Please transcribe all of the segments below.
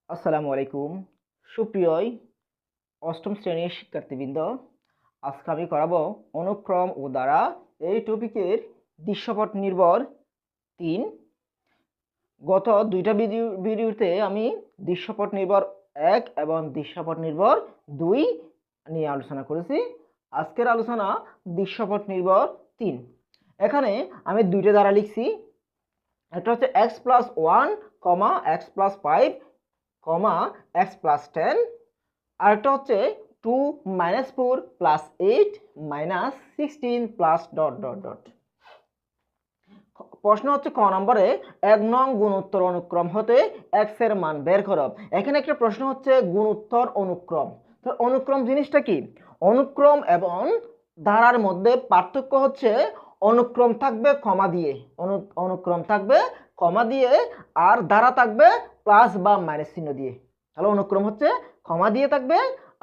আসসালামু আলাইকুম সুপ্রিয় অষ্টম শ্রেণীর শিক্ষার্থীবৃন্দ। আজকে আমি করাবো অনুক্রম ও ধারা এই টপিকের দৃশ্যপট নির্ভর 3। গত দুইটা ভিডিওতে আমি দৃশ্যপট নির্ভর 1 এবং দৃশ্যপট নির্ভর 2 নিয়ে আলোচনা করেছি। আজকের আলোচনা দৃশ্যপট নির্ভর 3। এখানে আমি দুইটা ধারা লিখছি, একটা হচ্ছে x+1, x+5, x+10, আরেকটা হচ্ছে 2 - 4 + 8 - 16 +... প্রশ্ন হচ্ছে ক নম্বরে 1 নং গুণোত্তর অনুক্রম হতে x এর মান বের করো। এখানে একটা প্রশ্ন হচ্ছে গুণোত্তর অনুক্রম। তো অনুক্রম জিনিসটা কি? অনুক্রম এবং ধারার মধ্যে পার্থক্য হচ্ছে অনুক্রম থাকবে কমা দিয়ে, অনুক্রম থাকবে কমা দিয়ে, আর ধারা থাকবে প্লাস বা মাইনাস চিহ্ন দিয়ে। তাহলে অনুক্রম হচ্ছে কমা দিয়ে থাকবে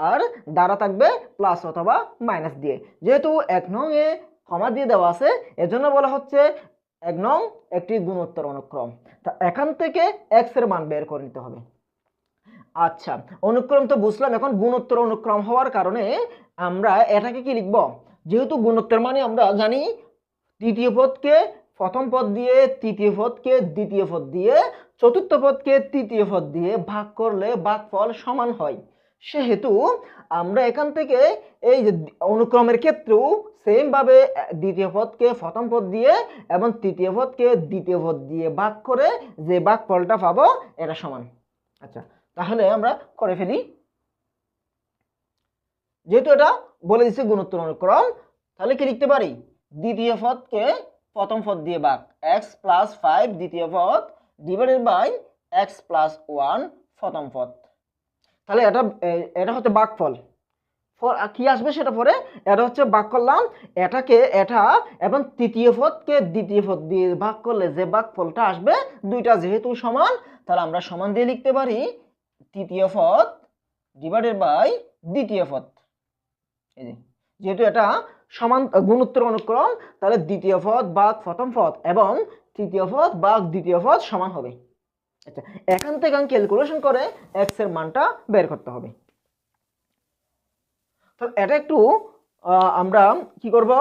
আর ধারা থাকবে প্লাস অথবা মাইনাস দিয়ে। যেহেতু 1 নং এ কমা দিয়ে দেওয়া আছে, এজন্য বলা হচ্ছে 1 নং একটি গুণোত্তর অনুক্রম। তা এখান থেকে x এর মান বের করে নিতে হবে। আচ্ছা, অনুক্রম তো বুঝলাম, এখন গুণোত্তর অনুক্রম হওয়ার কারণে আমরা এটাকে কি লিখব? যেহেতু গুণোত্তর মানে আমরা জানি তৃতীয় পদকে প্রথম পদ দিয়ে, তৃতীয় পদকে দ্বিতীয় পদ দিয়ে, চতুর্থ পদকে তৃতীয় পদ দিয়ে ভাগ করলে ভাগফল সমান হয়। সেহেতু আমরা এখান থেকে এই যে অনুক্রমের ক্ষেত্রেও সেম ভাবে দ্বিতীয় পদকে প্রথম পদ দিয়ে এবং তৃতীয় পদকে দ্বিতীয় পদ দিয়ে ভাগ করে যে ভাগফলটা পাবো এটা সমান। আচ্ছা, তাহলে আমরা করে ফেলি। যেহেতু এটা বলে দিচ্ছে গুণোত্তর অনুক্রম, তাহলে কি লিখতে পারি? দ্বিতীয় পদকে প্রথম পদ দিয়ে ভাগ, x+5 দ্বিতীয় পদ ডিভাইডেড বাই x+1 প্রথম পদ। তাহলে এটা হচ্ছে ভাগফল। কি আসবে সেটা পরে, এটা হচ্ছে ভাগ করলাম এটাকে এটা এবং তৃতীয় পদকে দ্বিতীয় পদ দিয়ে ভাগ করলে যে ভাগফলটা আসবে দুইটা যেহেতু সমান, তাহলে আমরা সমান দিয়ে লিখতে পারি তৃতীয় পদ ডিভাইডেড বাই দ্বিতীয় পদ। এই যে যেহেতু এটা সমান গুণোত্তর অনুক্রম, তাহলে দ্বিতীয় পদ ভাগ প্রথম পদ এবং তৃতীয় পদ ভাগ দ্বিতীয় পদ সমান হবে। আচ্ছা, এখান থেকে ক্যালকুলেশন করে x এর মানটা বের করতে হবে। তো এটা একটু আমরা কি করব?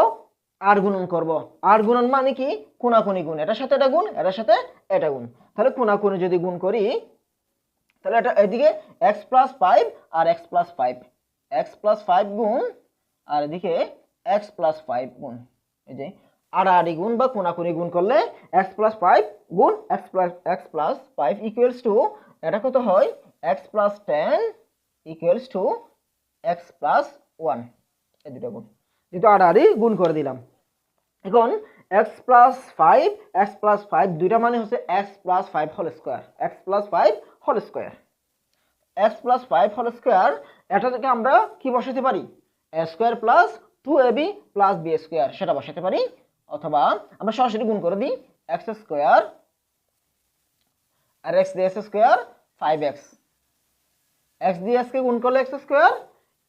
আর গুণন করব। আর গুণন মানে কি? কোনাকুনি গুণ, এটার সাথে এটা গুণ, এটার সাথে এটা গুণ। তাহলে কোনাকুনি যদি গুণ করি, তাহলে এটা এদিকে x+5 আর x+5, x+5 গুণ আর এদিকে x+5 গুণ। এই যে আড়াআড়ি গুণ বা কোনাকুনি গুণ করলে x+5 গুণ x+5 ইকুয়ালস টু এটা কত হয়? x+10 equals to x+1। এই দুটো গুণ, যেহেতু আড়াআড়ি গুণ করে দিলাম। এখন x+5 দুইটা মানে হচ্ছে x+5 whole square, x+5 whole square, x+5 whole square. এটা থেকে আমরা কি বসাতে পারি? a square plus 2ab plus b square সেটা বসাতে পারি, অথবা আমরা সরাসরি গুণ করে দিই x স্কয়ার আর x দিয়ে s স্কয়ার 5x, x দিয়ে s কে গুণ করলে x স্কয়ার,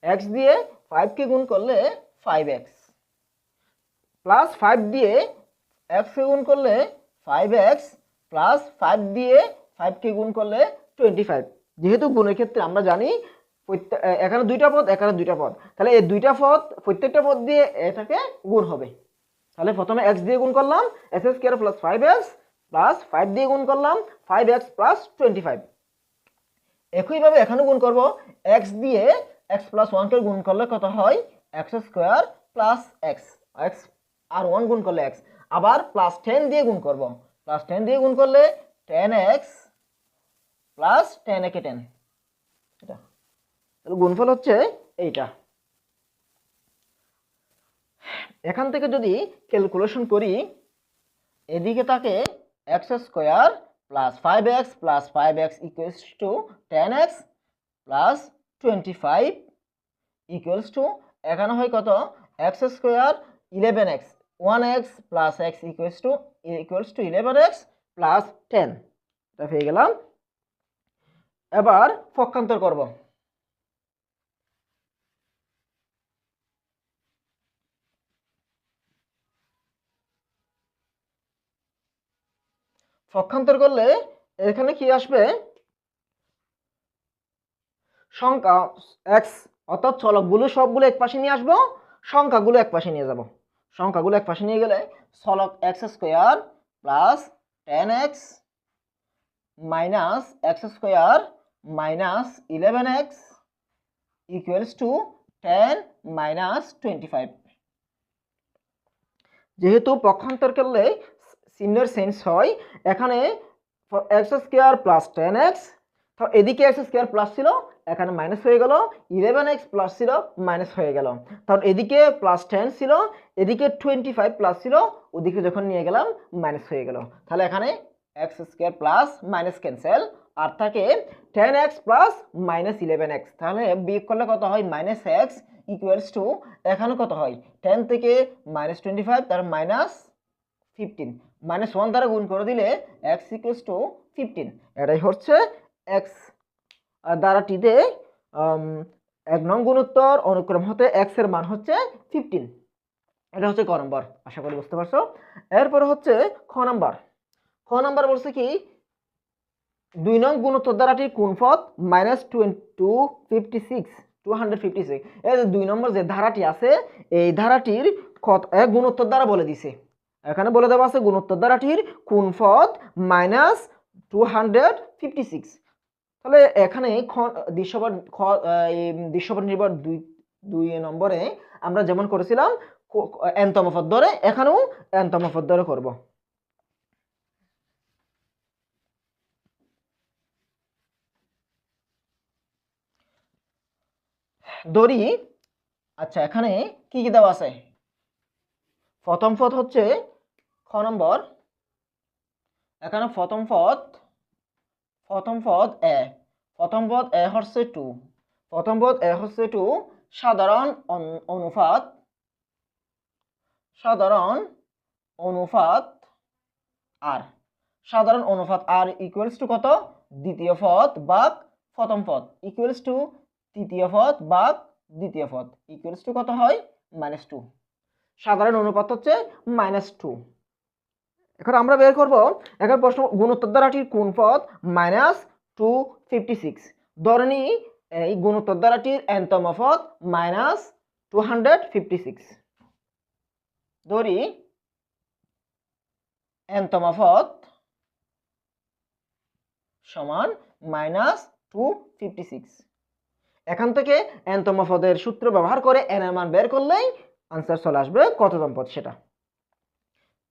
x দিয়ে 5 কে গুণ করলে 5x, প্লাস 5 দিয়ে x কে গুণ করলে 5x, প্লাস 5 দিয়ে 5 কে গুণ করলে 25। যেহেতু গুণের ক্ষেত্রে আমরা জানি এখানে দুইটা পদ, এখানে দুইটা পদ, তাহলে এই দুইটা পদ প্রত্যেকটা পদ দিয়ে এটাকে গুণ হবে। তাহলে প্রথমে x দিয়ে গুণ করলাম s square plus 5x, plus 5 দিয়ে গুণ করলাম 5x প্লাস 25। একইভাবে এখানে গুণ করব, x দিয়ে x+1 কে গুণ করলে কত হয়? x স্কয়ার প্লাস x আর 1 গুণ করলে x, আবার প্লাস 10 দিয়ে গুণ করব, প্লাস 10 দিয়ে গুণ করলে 10x প্লাস 10 একে 10। এটা তাহলে গুণফল হচ্ছে এইটা। এখান থেকে যদি ক্যালকুলেশন করি, এদিকে থাকে x square plus 5x plus 5x equals to 10x plus 25 equals to এখানে হয় কত? x square 11x, 1x plus x equals to 11x plus 10। এটা পেয়ে গেলাম। এবার পক্ষান্তর করব। পক্ষান্তর করলে এখানে কি আসবে? সংখ্যা এক্স অর্থাৎ চলকগুলো সবগুলো এক পাশে নিয়ে আসবো, সংখ্যাগুলো এক পাশে নিয়ে যাব। সংখ্যাগুলো এক পাশে নিয়ে গেলে চলক x square plus 10x minus x square minus 11x equals to 10 minus 25। যেহেতু পক্ষান্তর করলে চিহ্নের চেঞ্জ হয়, এখানে এক্স স্কোয়ার প্লাস 10x, তো এদিকে এক্স স্কোয়ার প্লাস ছিল, এখানে মাইনাস হয়ে গেল, 11x প্লাস ছিল, মাইনাস হয়ে গেল। তাহলে এদিকে প্লাস 10 ছিল, এদিকে 25 প্লাস ছিল, ওদিকে যখন নিয়ে গেলাম মাইনাস হয়ে গেল। তাহলে এখানে x square plus minus cancel, আর থাকে 10x প্লাস মাইনাস 11x। তাহলে বিয়োগ করলে কত হয়? মাইনাস এক্স ইকুয়ালস টু, এখানে কত হয়? 10 থেকে মাইনাস 25, তার মাইনাস 15, মাইনাস 1 দ্বারা গুণ করে দিলে x ইকুয়ালস টু 15। এটাই হচ্ছে x দ্বারাটিতে 1 নং গুণোত্তর অনুক্রম হতে x এর মান হচ্ছে 15। এটা হচ্ছে ক নম্বর, আশা করি বুঝতে পারছো। এরপর হচ্ছে খ নম্বর। খ নম্বর বলছে কি 2 নং গুণোত্তর দ্বারাটির গুণফল মাইনাস 256। এই যে 2 নম্বর যে ধারাটি আছে, এই ধারাটির গুণোত্তর দ্বারা বলে দিছে। এখানে বলে দেওয়া আছে গুণোত্তর দ্বারাটির গুণফল মাইনাস 256। তাহলে এখানে দৃশ্যপট নির্ভর 2 নম্বরে আমরা যেমন করেছিলাম n-তম পদ ধরে, এখানেও n-তম পদ ধরে করব। ধরি, আচ্ছা এখানে কি কি দেওয়া আছে? প্রথম পদ হচ্ছে খ নম্বর, এখানে প্রথম পদ এ, প্রথম পদ এ হচ্ছে 2, প্রথম পদ এ হচ্ছে 2, সাধারণ অনুপাত আর, সাধারণ অনুপাত আর ইকুয়ালস টু কত? দ্বিতীয় পদ ভাগ প্রথম পদ ইকুয়ালস টু তৃতীয় পদ ভাগ দ্বিতীয় পদ ইকুয়ালস টু কত হয়? -2। সাধারণ অনুপাত হচ্ছে -2। এখন আমরা বের করব, এখন প্রশ্ন গুণোত্তর দ্বারাটির কোন পদ -256। ধরে নিই এই গুণোত্তর দ্বারাটির n-তম পদ -256। ধরি n-তম পদ সমান -256। এখান থেকে n-তম পদের সূত্র ব্যবহার করে n এর মান বের করলেই আনসার চলে আসবে কততম পদ সেটা।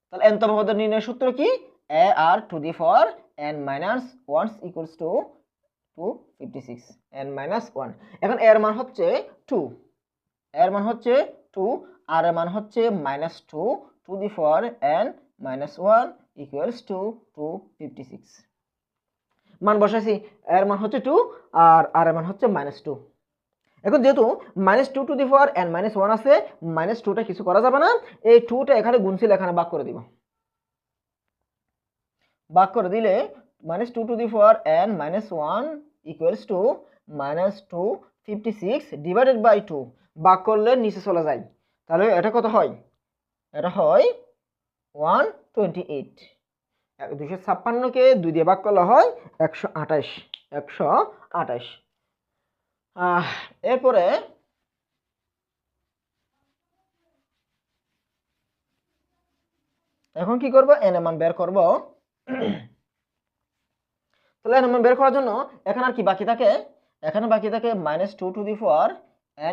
তাহলে n-তম পদের নির্ণয়ের সূত্র কি? a r to the power n minus 1 equals to 256, n minus 1। এখন এর মান হচ্ছে 2, এর মান হচ্ছে 2, আর এর মান হচ্ছে -2 to the power n minus 1 equals to 256। মান বসাইছি, এর মান হচ্ছে 2 আর এর মান হচ্ছে -2। এখন যেহেতু -2 to the power n minus 1 আছে, -2টা কিছু করা যাবে না, এই 2টা এখানে গুণছিল, এখানে ভাগ করে দিব। ভাগ করে দিলে -2 to the power n minus 1 equals to -256 divided by 2। ভাগ করলে নিচে চলে যায়, তাহলে এটা কত হয়? এটা হয় 128। 256কে 2 দিয়ে ভাগ করলে হয় 128। এরপরে এখন কি করব? n এর মান বের করব। তাহলে n এর মান বের করার জন্য এখানে আর কি বাকি থাকে? এখানে বাকি থাকে -2 to the power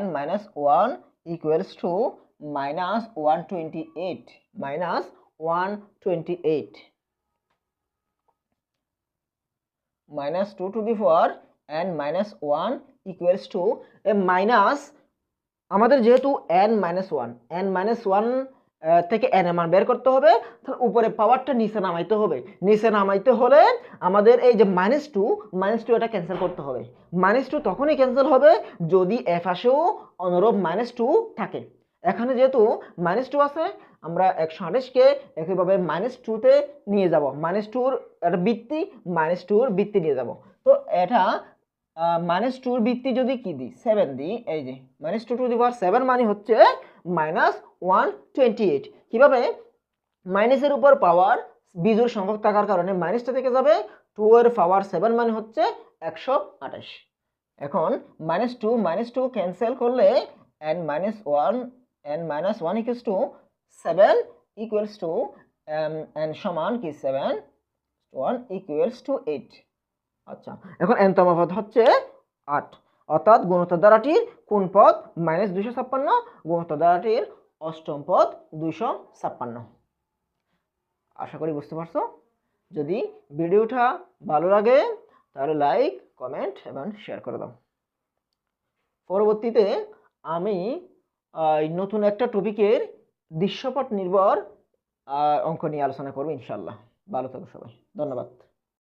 n minus 1 equals to -128, -128, -2 to the power n minus 1 equals to a minus, আমাদের যেহেতু n minus 1 থেকে n এর মান বের করতে হবে, তাহলে উপরে পাওয়ারটা নিচে নামাইতে হবে। নিচে নামাইতে হলে আমাদের এই যে -2 এটা ক্যান্সেল করতে হবে। -2 তখনই ক্যান্সেল হবে যদি এ পাশেও অনুরূপ -2 থাকে। এখানে যেহেতু -2 আছে, আমরা 128কে একইভাবে -2তে নিয়ে যাব, -2 একটা বৃত্তি, -2 বৃত্তি নিয়ে যাব। তো এটা -2 বৃত্তি যদি কি দিই 7 দিই, এই যে -2 to the power 7 মানে হচ্ছে -128। কিভাবে? মাইনাসের উপর পাওয়ার বিজোড় সংখ্যক থাকার কারণে মাইনাসটা থেকে যাবে, 2 এর পাওয়ার 7 মানে হচ্ছে 128। এখন -2 ক্যান্সেল করলে n-1 equals to 7 equals to n সমান কি 7 1 ইকুয়ালস টু 8। আচ্ছা, এখন n তম পদ হচ্ছে 8, অর্থাৎ গুণোত্তর ধারাটির কোন পদ -256, গুণোত্তর ধারাটির অষ্টম পদ 256। আশা করি বুঝতে পারছো। যদি ভিডিওটা ভালো লাগে তাহলে লাইক, কমেন্ট এবং শেয়ার করে দাও। পরবর্তীতে আমি নতুন একটা টপিকের দৃশ্যপট নির্ভর অঙ্ক নিয়ে আলোচনা করবো ইনশাল্লাহ। ভালো থাকো সবাই, ধন্যবাদ।